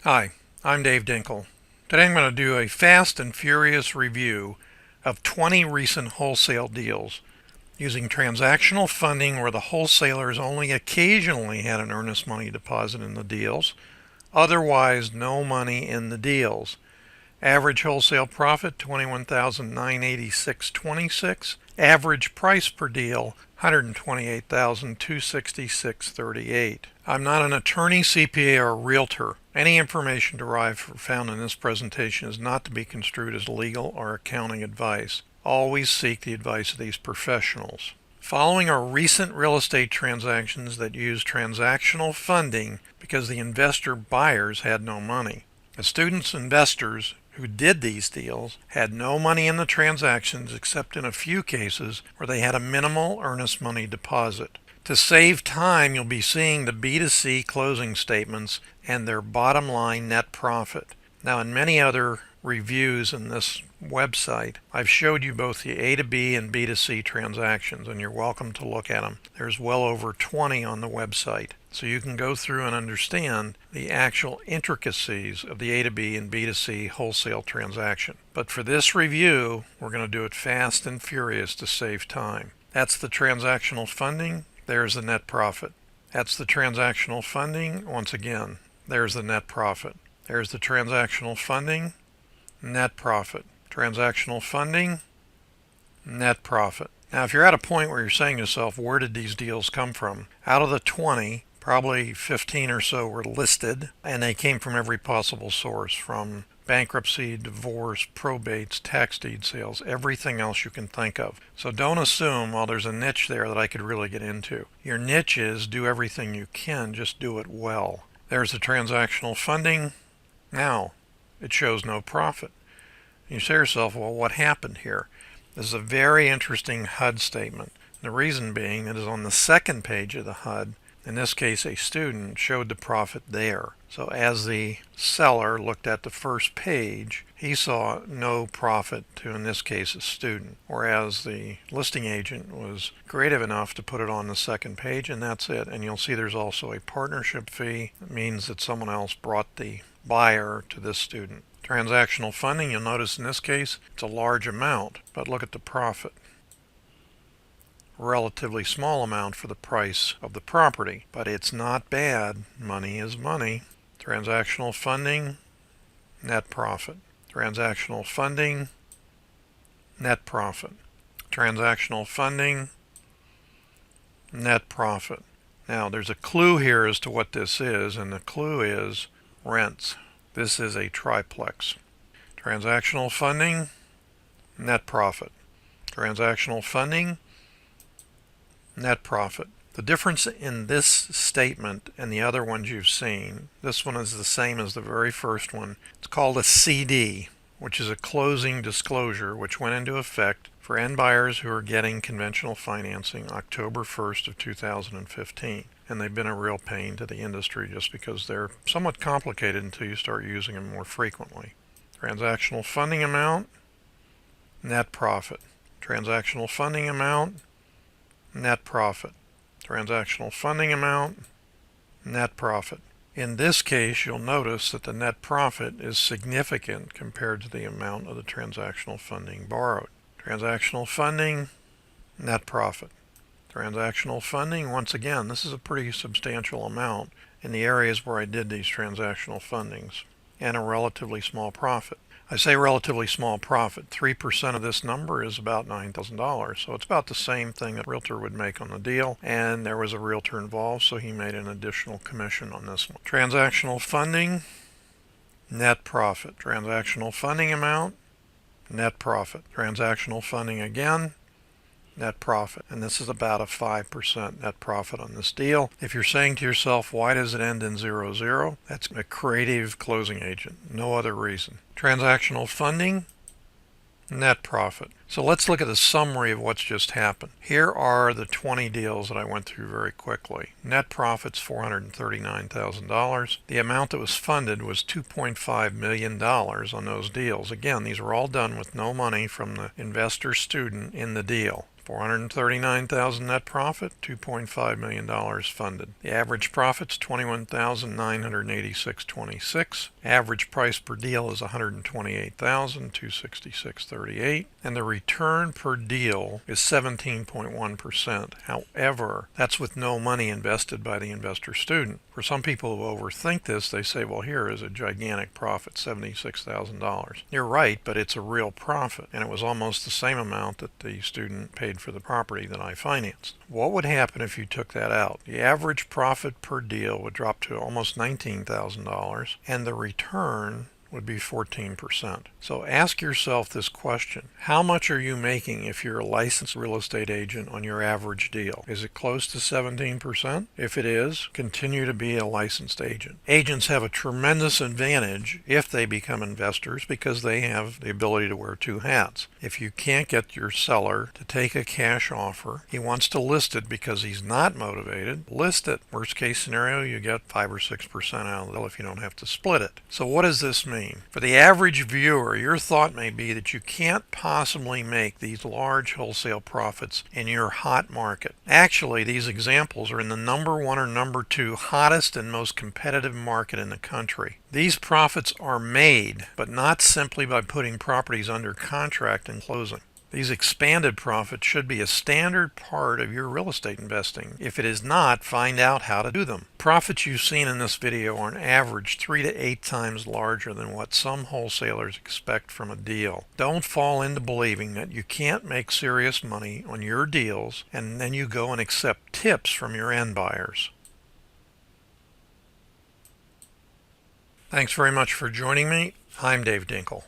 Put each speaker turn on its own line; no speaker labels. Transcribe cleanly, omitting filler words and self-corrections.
Hi, I'm Dave Dinkle. Today I'm going to do a fast and furious review of 20 recent wholesale deals using transactional funding where the wholesalers only occasionally had an earnest money deposit in the deals, otherwise no money in the deals. Average wholesale profit $21,986.26. Average price per deal $128,266.38. I'm not an attorney, CPA, or realtor. Any information derived or found in this presentation is not to be construed as legal or accounting advice. Always seek the advice of these professionals. Following are recent real estate transactions that use transactional funding because the investor buyers had no money. The students investors who did these deals had no money in the transactions except in a few cases where they had a minimal earnest money deposit. To save time, you'll be seeing the B2C closing statements and their bottom line net profit. Now, in many other reviews in this website, I've showed you both the A to B and B to C transactions, and you're welcome to look at them. There's well over 20 on the website, so you can go through and understand the actual intricacies of the A to B and B to C wholesale transaction. But for this review, we're going to do it fast and furious to save time. That's the transactional funding. There's the net profit. That's the transactional funding. Once again, there's the net profit. There's the transactional funding, net profit. Transactional funding, net profit. Now, if you're at a point where you're saying to yourself, where did these deals come from? Out of the 20, probably 15 or so were listed, and they came from every possible source, from bankruptcy, divorce, probates, tax deed sales, everything else you can think of. So don't assume, well, there's a niche there that I could really get into. Your niche is do everything you can, just do it well. There's the transactional funding. Now, it shows no profit. You say to yourself, well, what happened here? This is a very interesting HUD statement. The reason being it is on the second page of the HUD. In this case, a student showed the profit there. So as the seller looked at the first page, he saw no profit to, in this case, a student. Whereas the listing agent was creative enough to put it on the second page, and that's it. And you'll see there's also a partnership fee. It means that someone else brought the buyer to this student. Transactional funding, you'll notice in this case, it's a large amount, but look at the profit. Relatively small amount for the price of the property, but it's not bad. Money is money. Transactional funding, net profit. Transactional funding, net profit. Transactional funding, net profit. Now, there's a clue here as to what this is, and the clue is rents. This is a triplex. Transactional funding, net profit. Transactional funding, net profit. The difference in this statement and the other ones you've seen, this one is the same as the very first one. It's called a CD, which is a closing disclosure, which went into effect for end buyers who are getting conventional financing October 1st of 2015. And they've been a real pain to the industry just because they're somewhat complicated until you start using them more frequently. Transactional funding amount, net profit. Transactional funding amount, net profit. Transactional funding amount, net profit. In this case, you'll notice that the net profit is significant compared to the amount of the transactional funding borrowed. Transactional funding, net profit. Transactional funding, once again, this is a pretty substantial amount in the areas where I did these transactional fundings, and a relatively small profit. I say relatively small profit. 3% of this number is about $9,000, so it's about the same thing that a realtor would make on the deal, and there was a realtor involved, so he made an additional commission on this one. Transactional funding, net profit. Transactional funding amount, net profit. Transactional funding again, net profit. And this is about a 5% net profit on this deal. If you're saying to yourself, why does it end in 00? That's a creative closing agent. No other reason. Transactional funding, net profit. So let's look at the summary of what's just happened. Here are the 20 deals that I went through very quickly. Net profits $439,000. The amount that was funded was $2.5 million on those deals. Again, these were all done with no money from the investor student in the deal. $439,000 net profit, $2.5 million funded. The average profit's $21,986.26. Average price per deal is $128,266.38, and the return per deal is 17.1%. However, that's with no money invested by the investor student. For some people who overthink this, they say, well, here is a gigantic profit, $76,000. You're right, but it's a real profit, and it was almost the same amount that the student paid for the property that I financed. What would happen if you took that out? The average profit per deal would drop to almost $19,000, and the return would be 14%. So ask yourself this question. How much are you making if you're a licensed real estate agent on your average deal? Is it close to 17%? If it is, continue to be a licensed agent. Agents have a tremendous advantage if they become investors because they have the ability to wear two hats. If you can't get your seller to take a cash offer, he wants to list it because he's not motivated, list it. Worst case scenario, you get 5 or 6% out of the deal if you don't have to split it. So what does this mean? For the average viewer, your thought may be that you can't possibly make these large wholesale profits in your hot market. Actually, these examples are in the number 1 or number 2 hottest and most competitive market in the country. These profits are made, but not simply by putting properties under contract and closing. These expanded profits should be a standard part of your real estate investing. If it is not, find out how to do them. Profits you've seen in this video are on average 3 to 8 times larger than what some wholesalers expect from a deal. Don't fall into believing that you can't make serious money on your deals and then you go and accept tips from your end buyers. Thanks very much for joining me. I'm Dave Dinkle.